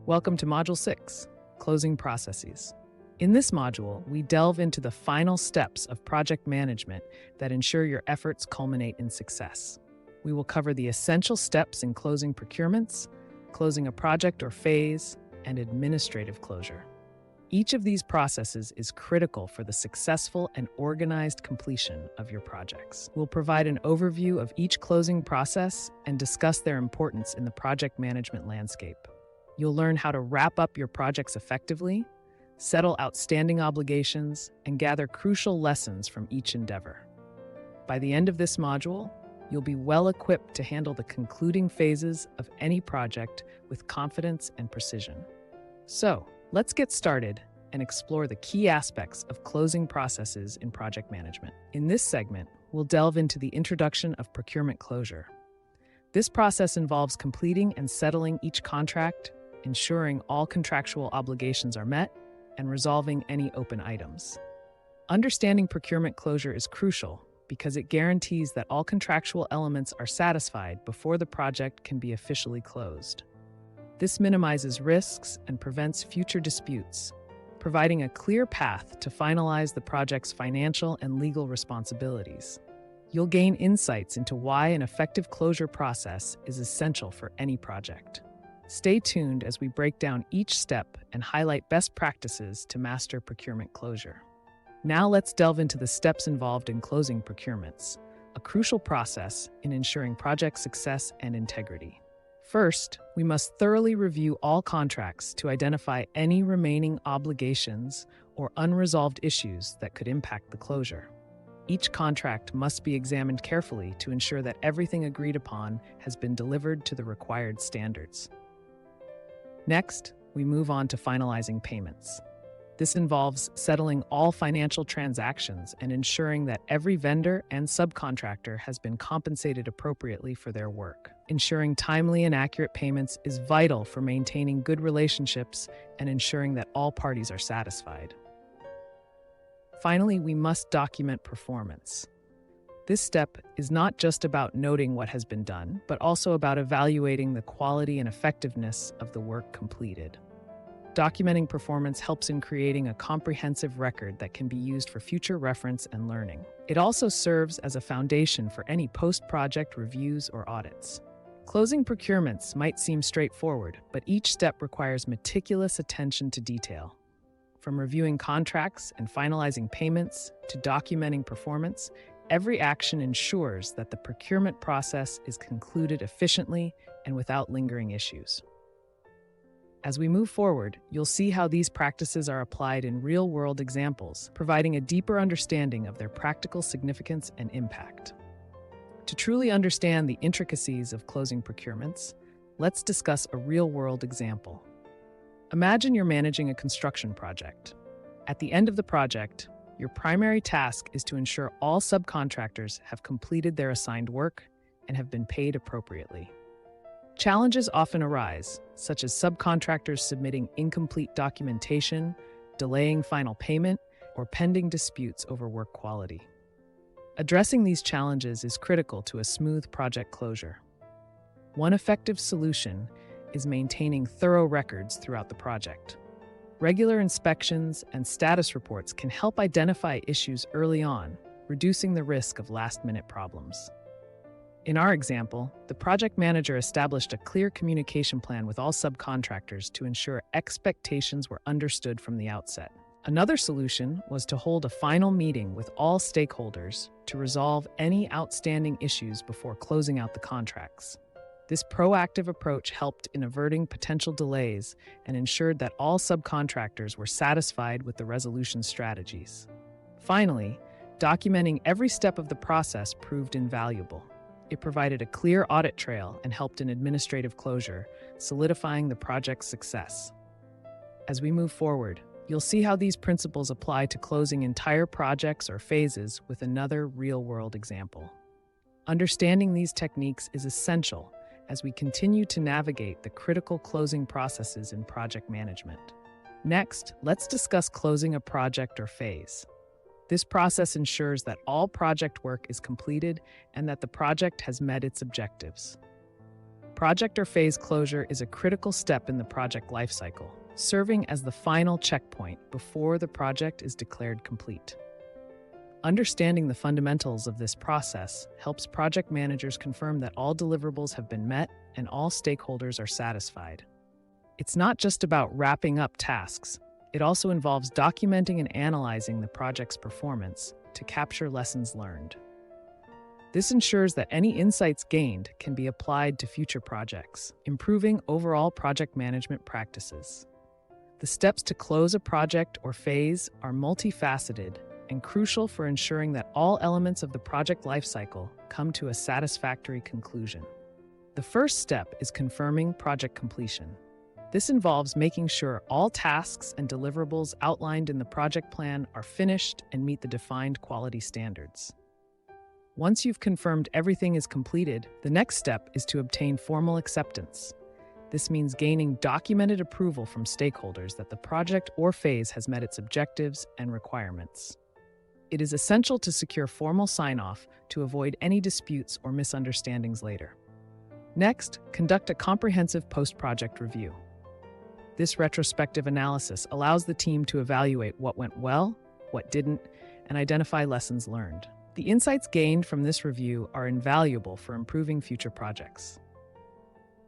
Welcome to Module 6, Closing Processes. In this module, we delve into the final steps of project management that ensure your efforts culminate in success. We will cover the essential steps in closing procurements, closing a project or phase, and administrative closure. Each of these processes is critical for the successful and organized completion of your projects. We'll provide an overview of each closing process and discuss their importance in the project management landscape. You'll learn how to wrap up your projects effectively, settle outstanding obligations, and gather crucial lessons from each endeavor. By the end of this module, you'll be well equipped to handle the concluding phases of any project with confidence and precision. So, let's get started and explore the key aspects of closing processes in project management. In this segment, we'll delve into the introduction of procurement closure. This process involves completing and settling each contract, ensuring all contractual obligations are met, and resolving any open items. Understanding procurement closure is crucial because it guarantees that all contractual elements are satisfied before the project can be officially closed. This minimizes risks and prevents future disputes, providing a clear path to finalize the project's financial and legal responsibilities. You'll gain insights into why an effective closure process is essential for any project. Stay tuned as we break down each step and highlight best practices to master procurement closure. Now let's delve into the steps involved in closing procurements, a crucial process in ensuring project success and integrity. First, we must thoroughly review all contracts to identify any remaining obligations or unresolved issues that could impact the closure. Each contract must be examined carefully to ensure that everything agreed upon has been delivered to the required standards. Next, we move on to finalizing payments. This involves settling all financial transactions and ensuring that every vendor and subcontractor has been compensated appropriately for their work. Ensuring timely and accurate payments is vital for maintaining good relationships and ensuring that all parties are satisfied. Finally, we must document performance. This step is not just about noting what has been done, but also about evaluating the quality and effectiveness of the work completed. Documenting performance helps in creating a comprehensive record that can be used for future reference and learning. It also serves as a foundation for any post-project reviews or audits. Closing procurements might seem straightforward, but each step requires meticulous attention to detail. From reviewing contracts and finalizing payments to documenting performance, every action ensures that the procurement process is concluded efficiently and without lingering issues. As we move forward, you'll see how these practices are applied in real-world examples, providing a deeper understanding of their practical significance and impact. To truly understand the intricacies of closing procurements, let's discuss a real-world example. Imagine you're managing a construction project. At the end of the project, your primary task is to ensure all subcontractors have completed their assigned work and have been paid appropriately. Challenges often arise, such as subcontractors submitting incomplete documentation, delaying final payment, or pending disputes over work quality. Addressing these challenges is critical to a smooth project closure. One effective solution is maintaining thorough records throughout the project. Regular inspections and status reports can help identify issues early on, reducing the risk of last-minute problems. In our example, the project manager established a clear communication plan with all subcontractors to ensure expectations were understood from the outset. Another solution was to hold a final meeting with all stakeholders to resolve any outstanding issues before closing out the contracts. This proactive approach helped in averting potential delays and ensured that all subcontractors were satisfied with the resolution strategies. Finally, documenting every step of the process proved invaluable. It provided a clear audit trail and helped in administrative closure, solidifying the project's success. As we move forward, you'll see how these principles apply to closing entire projects or phases with another real-world example. Understanding these techniques is essential as we continue to navigate the critical closing processes in project management. Next, let's discuss closing a project or phase. This process ensures that all project work is completed and that the project has met its objectives. project or phase closure is a critical step in the project lifecycle, serving as the final checkpoint before the project is declared complete. Understanding the fundamentals of this process helps project managers confirm that all deliverables have been met and all stakeholders are satisfied. It's not just about wrapping up tasks. It also involves documenting and analyzing the project's performance to capture lessons learned. This ensures that any insights gained can be applied to future projects, improving overall project management practices. The steps to close a project or phase are multifaceted and crucial for ensuring that all elements of the project lifecycle come to a satisfactory conclusion. The first step is confirming project completion. This involves making sure all tasks and deliverables outlined in the project plan are finished and meet the defined quality standards. Once you've confirmed everything is completed, the next step is to obtain formal acceptance. This means gaining documented approval from stakeholders that the project or phase has met its objectives and requirements. It is essential to secure formal sign-off to avoid any disputes or misunderstandings later. Next, conduct a comprehensive post-project review. This retrospective analysis allows the team to evaluate what went well, what didn't, and identify lessons learned. The insights gained from this review are invaluable for improving future projects.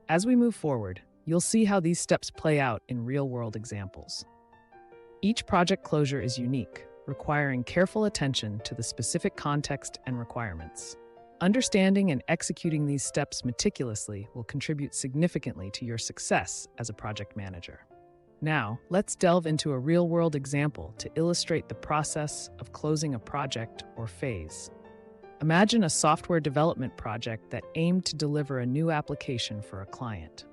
As we move forward, you'll see how these steps play out in real-world examples. Each project closure is unique, requiring careful attention to the specific context and requirements. Understanding and executing these steps meticulously will contribute significantly to your success as a project manager. Now, let's delve into a real-world example to illustrate the process of closing a project or phase. Imagine a software development project that aimed to deliver a new application for a client.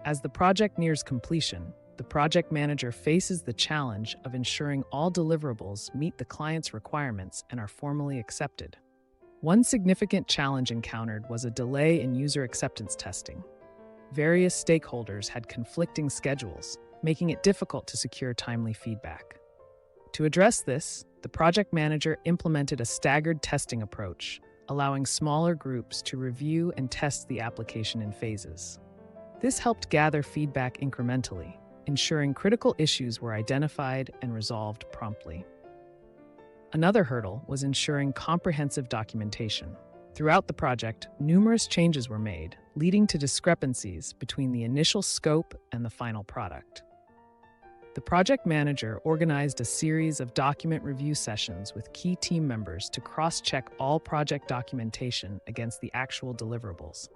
As the project nears completion, the project manager faces the challenge of ensuring all deliverables meet the client's requirements and are formally accepted. One significant challenge encountered was a delay in user acceptance testing. Various stakeholders had conflicting schedules, making it difficult to secure timely feedback. To address this, the project manager implemented a staggered testing approach, allowing smaller groups to review and test the application in phases. This helped gather feedback incrementally, ensuring critical issues were identified and resolved promptly. Another hurdle was ensuring comprehensive documentation. Throughout the project, numerous changes were made, leading to discrepancies between the initial scope and the final product. The project manager organized a series of document review sessions with key team members to cross-check all project documentation against the actual deliverables.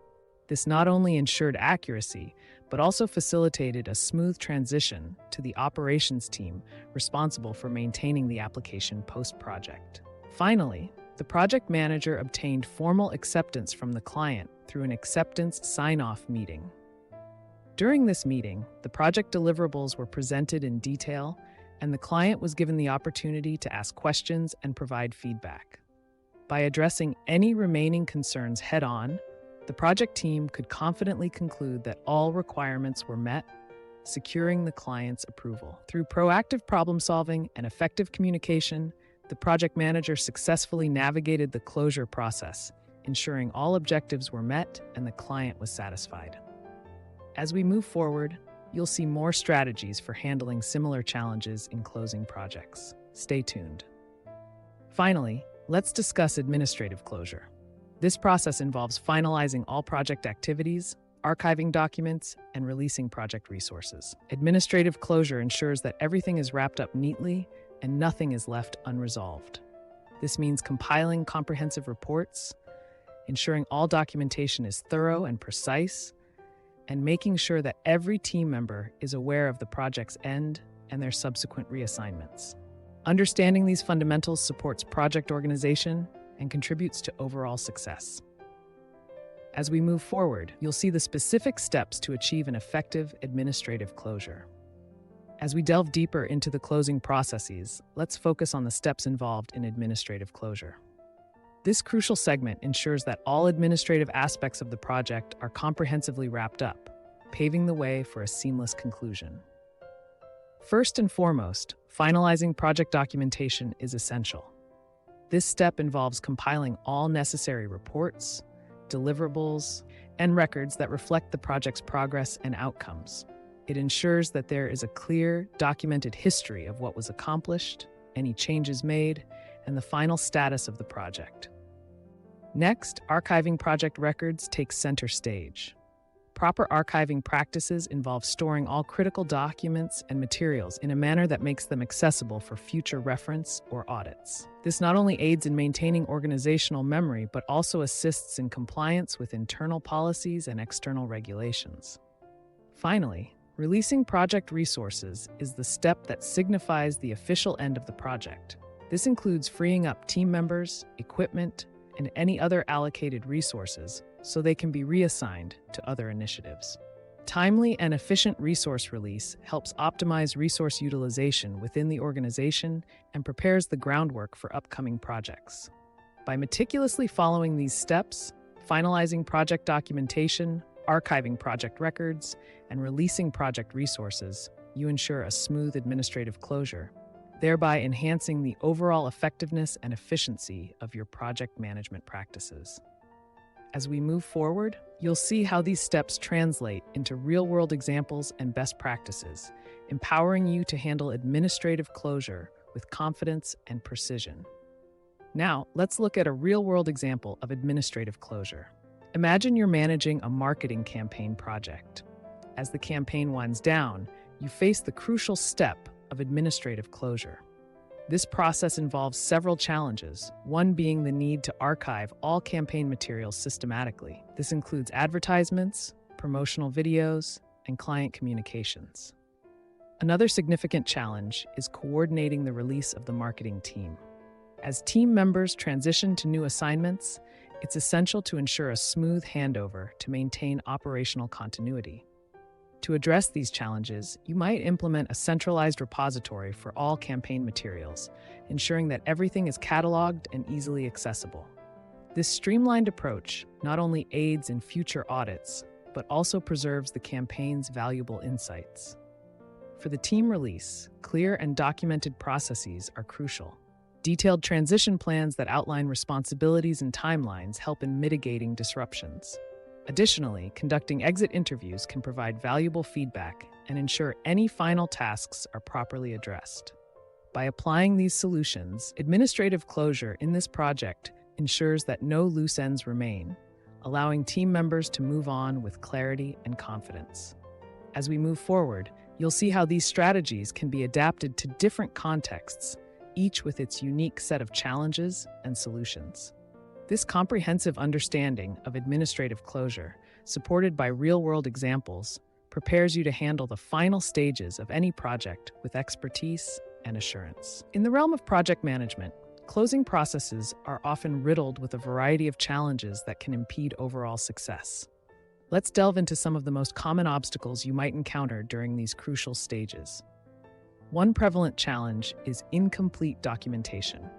This not only ensured accuracy, but also facilitated a smooth transition to the operations team responsible for maintaining the application post-project. Finally, the project manager obtained formal acceptance from the client through an acceptance sign-off meeting. During this meeting, the project deliverables were presented in detail, and the client was given the opportunity to ask questions and provide feedback. By addressing any remaining concerns head-on, the project team could confidently conclude that all requirements were met, securing the client's approval. Through proactive problem-solving and effective communication, the project manager successfully navigated the closure process, ensuring all objectives were met and the client was satisfied. As we move forward, you'll see more strategies for handling similar challenges in closing projects. Stay tuned. Finally, let's discuss administrative closure. This process involves finalizing all project activities, archiving documents, and releasing project resources. Administrative closure ensures that everything is wrapped up neatly and nothing is left unresolved. This means compiling comprehensive reports, ensuring all documentation is thorough and precise, and making sure that every team member is aware of the project's end and their subsequent reassignments. Understanding these fundamentals supports project organization and contributes to overall success. As we move forward, you'll see the specific steps to achieve an effective administrative closure. As we delve deeper into the closing processes, let's focus on the steps involved in administrative closure. This crucial segment ensures that all administrative aspects of the project are comprehensively wrapped up, paving the way for a seamless conclusion. First and foremost, finalizing project documentation is essential. This step involves compiling all necessary reports, deliverables, and records that reflect the project's progress and outcomes. It ensures that there is a clear, documented history of what was accomplished, any changes made, and the final status of the project. Next, archiving project records takes center stage. Proper archiving practices involve storing all critical documents and materials in a manner that makes them accessible for future reference or audits. This not only aids in maintaining organizational memory, but also assists in compliance with internal policies and external regulations. Finally, releasing project resources is the step that signifies the official end of the project. This includes freeing up team members, equipment, and any other allocated resources so they can be reassigned to other initiatives. Timely and efficient resource release helps optimize resource utilization within the organization and prepares the groundwork for upcoming projects. By meticulously following these steps, finalizing project documentation, archiving project records, and releasing project resources, you ensure a smooth administrative closure, thereby enhancing the overall effectiveness and efficiency of your project management practices. As we move forward, you'll see how these steps translate into real-world examples and best practices, empowering you to handle administrative closure with confidence and precision. Now, let's look at a real-world example of administrative closure. Imagine you're managing a marketing campaign project. As the campaign winds down, you face the crucial step of administrative closure. This process involves several challenges, one being the need to archive all campaign materials systematically. This includes advertisements, promotional videos, and client communications. Another significant challenge is coordinating the release of the marketing team. As team members transition to new assignments, it's essential to ensure a smooth handover to maintain operational continuity. To address these challenges, you might implement a centralized repository for all campaign materials, ensuring that everything is cataloged and easily accessible. This streamlined approach not only aids in future audits, but also preserves the campaign's valuable insights. For the team release, clear and documented processes are crucial. Detailed transition plans that outline responsibilities and timelines help in mitigating disruptions. Additionally, conducting exit interviews can provide valuable feedback and ensure any final tasks are properly addressed. By applying these solutions, administrative closure in this project ensures that no loose ends remain, allowing team members to move on with clarity and confidence. As we move forward, you'll see how these strategies can be adapted to different contexts, each with its unique set of challenges and solutions. This comprehensive understanding of administrative closure, supported by real-world examples, prepares you to handle the final stages of any project with expertise and assurance. In the realm of project management, closing processes are often riddled with a variety of challenges that can impede overall success. Let's delve into some of the most common obstacles you might encounter during these crucial stages. One prevalent challenge is incomplete documentation.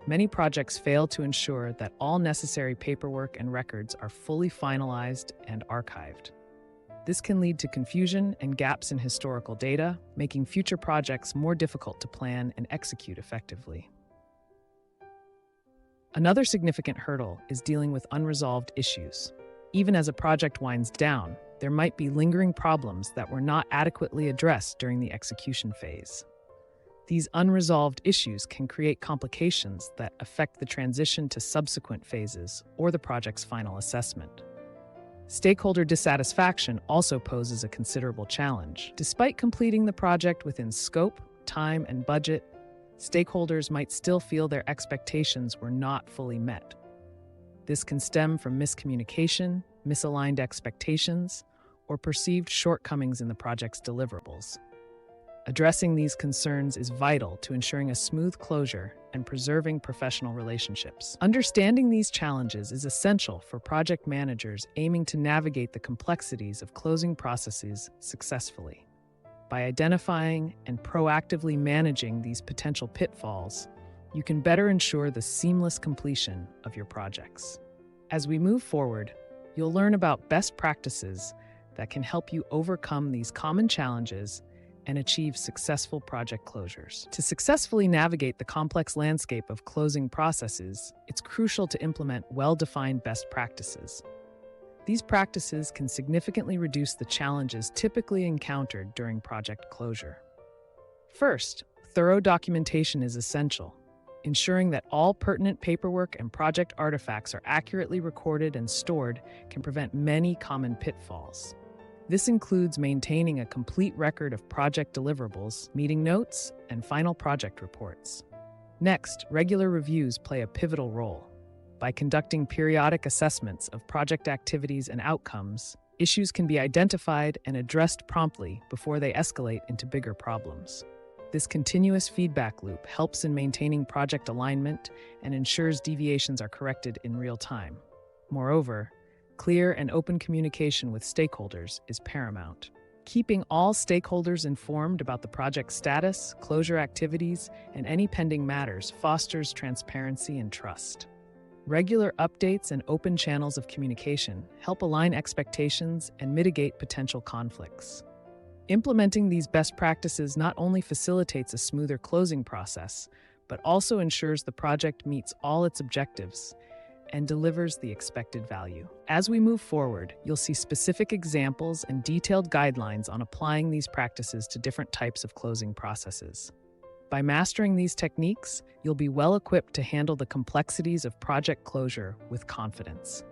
Many projects fail to ensure that all necessary paperwork and records are fully finalized and archived. This can lead to confusion and gaps in historical data, making future projects more difficult to plan and execute effectively. Another significant hurdle is dealing with unresolved issues. Even as a project winds down, there might be lingering problems that were not adequately addressed during the execution phase. These unresolved issues can create complications that affect the transition to subsequent phases or the project's final assessment. Stakeholder dissatisfaction also poses a considerable challenge. Despite completing the project within scope, time, and budget, stakeholders might still feel their expectations were not fully met. This can stem from miscommunication, misaligned expectations, or perceived shortcomings in the project's deliverables. Addressing these concerns is vital to ensuring a smooth closure and preserving professional relationships. Understanding these challenges is essential for project managers aiming to navigate the complexities of closing processes successfully. By identifying and proactively managing these potential pitfalls, you can better ensure the seamless completion of your projects. As we move forward, you'll learn about best practices that can help you overcome these common challenges and achieve successful project closures. To successfully navigate the complex landscape of closing processes, it's crucial to implement well-defined best practices. These practices can significantly reduce the challenges typically encountered during project closure. First, thorough documentation is essential. Ensuring that all pertinent paperwork and project artifacts are accurately recorded and stored can prevent many common pitfalls. This includes maintaining a complete record of project deliverables, meeting notes, and final project reports. Next, regular reviews play a pivotal role. By conducting periodic assessments of project activities and outcomes, issues can be identified and addressed promptly before they escalate into bigger problems. This continuous feedback loop helps in maintaining project alignment and ensures deviations are corrected in real time. Moreover, clear and open communication with stakeholders is paramount. Keeping all stakeholders informed about the project status, closure activities, and any pending matters fosters transparency and trust. Regular updates and open channels of communication help align expectations and mitigate potential conflicts. Implementing these best practices not only facilitates a smoother closing process, but also ensures the project meets all its objectives and delivers the expected value. As we move forward, you'll see specific examples and detailed guidelines on applying these practices to different types of closing processes. By mastering these techniques, you'll be well equipped to handle the complexities of project closure with confidence.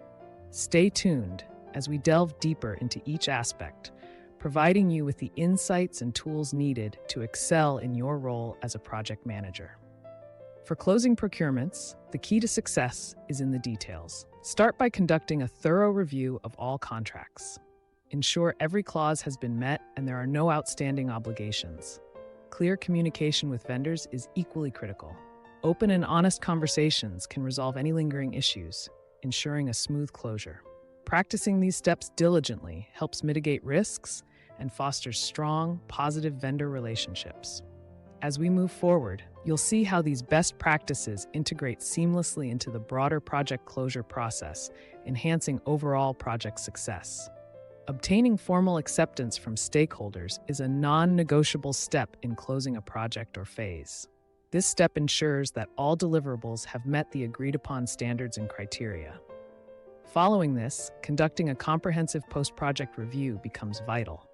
Stay tuned as we delve deeper into each aspect, providing you with the insights and tools needed to excel in your role as a project manager. For closing procurements, the key to success is in the details. Start by conducting a thorough review of all contracts. Ensure every clause has been met and there are no outstanding obligations. Clear communication with vendors is equally critical. Open and honest conversations can resolve any lingering issues, ensuring a smooth closure. Practicing these steps diligently helps mitigate risks and fosters strong, positive vendor relationships. As we move forward, you'll see how these best practices integrate seamlessly into the broader project closure process, enhancing overall project success. Obtaining formal acceptance from stakeholders is a non-negotiable step in closing a project or phase. This step ensures that all deliverables have met the agreed-upon standards and criteria. Following this, conducting a comprehensive post-project review becomes vital.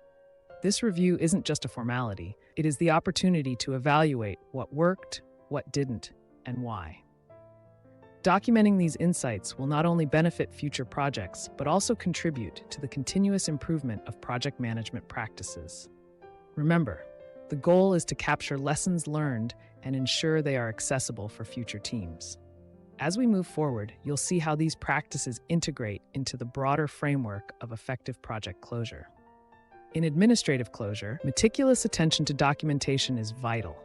This review isn't just a formality, it is the opportunity to evaluate what worked, what didn't, and why. Documenting these insights will not only benefit future projects, but also contribute to the continuous improvement of project management practices. Remember, the goal is to capture lessons learned and ensure they are accessible for future teams. As we move forward, you'll see how these practices integrate into the broader framework of effective project closure. In administrative closure, meticulous attention to documentation is vital.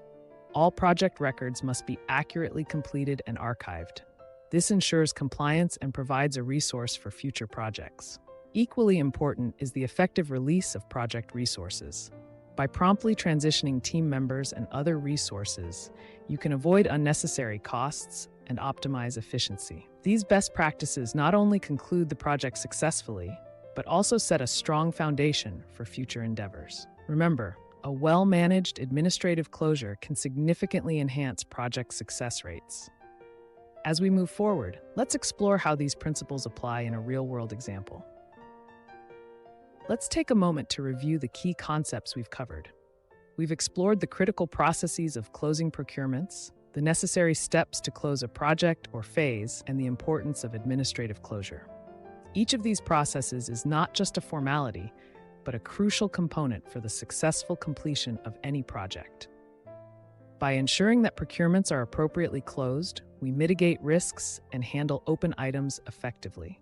All project records must be accurately completed and archived. This ensures compliance and provides a resource for future projects. Equally important is the effective release of project resources. By promptly transitioning team members and other resources, you can avoid unnecessary costs and optimize efficiency. These best practices not only conclude the project successfully, but also set a strong foundation for future endeavors. Remember, a well-managed administrative closure can significantly enhance project success rates. As we move forward, let's explore how these principles apply in a real-world example. Let's take a moment to review the key concepts we've covered. We've explored the critical processes of closing procurements, the necessary steps to close a project or phase, and the importance of administrative closure. Each of these processes is not just a formality, but a crucial component for the successful completion of any project. By ensuring that procurements are appropriately closed, we mitigate risks and handle open items effectively.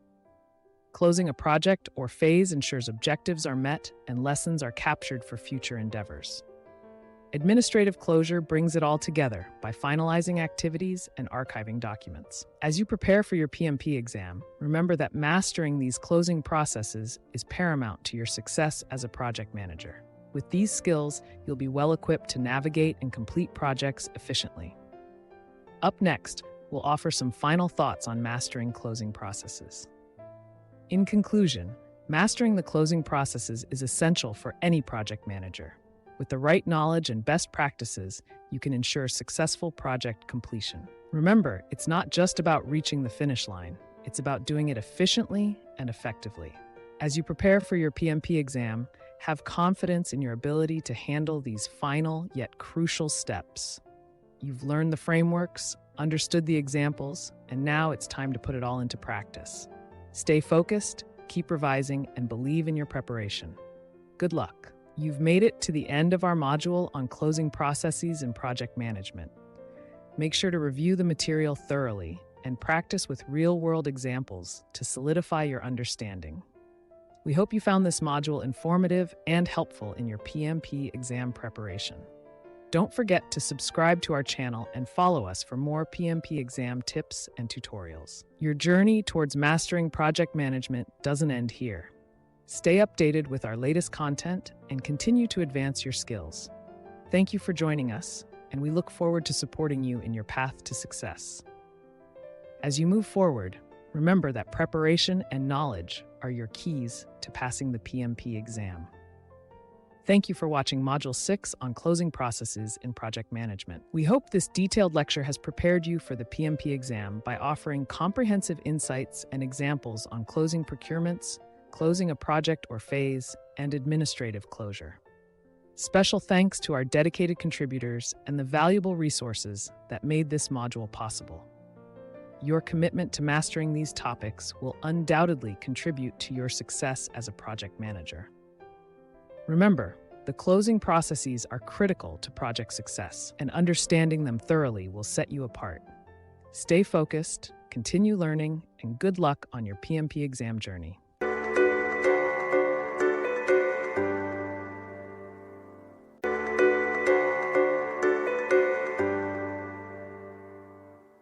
Closing a project or phase ensures objectives are met and lessons are captured for future endeavors. Administrative closure brings it all together by finalizing activities and archiving documents. As you prepare for your PMP exam, remember that mastering these closing processes is paramount to your success as a project manager. With these skills, you'll be well equipped to navigate and complete projects efficiently. Up next, we'll offer some final thoughts on mastering closing processes. In conclusion, mastering the closing processes is essential for any project manager. With the right knowledge and best practices, you can ensure successful project completion. Remember, it's not just about reaching the finish line. It's about doing it efficiently and effectively. As you prepare for your PMP exam, have confidence in your ability to handle these final yet crucial steps. You've learned the frameworks, understood the examples, and now it's time to put it all into practice. Stay focused, keep revising, and believe in your preparation. Good luck. You've made it to the end of our module on closing processes in project management. Make sure to review the material thoroughly and practice with real-world examples to solidify your understanding. We hope you found this module informative and helpful in your PMP exam preparation. Don't forget to subscribe to our channel and follow us for more PMP exam tips and tutorials. Your journey towards mastering project management doesn't end here. Stay updated with our latest content and continue to advance your skills. Thank you for joining us, and we look forward to supporting you in your path to success. As you move forward, remember that preparation and knowledge are your keys to passing the PMP exam. Thank you for watching Module 6 on closing processes in project management. We hope this detailed lecture has prepared you for the PMP exam by offering comprehensive insights and examples on closing procurements, closing a project or phase, and administrative closure. Special thanks to our dedicated contributors and the valuable resources that made this module possible. Your commitment to mastering these topics will undoubtedly contribute to your success as a project manager. Remember, the closing processes are critical to project success, and understanding them thoroughly will set you apart. Stay focused, continue learning, and good luck on your PMP exam journey.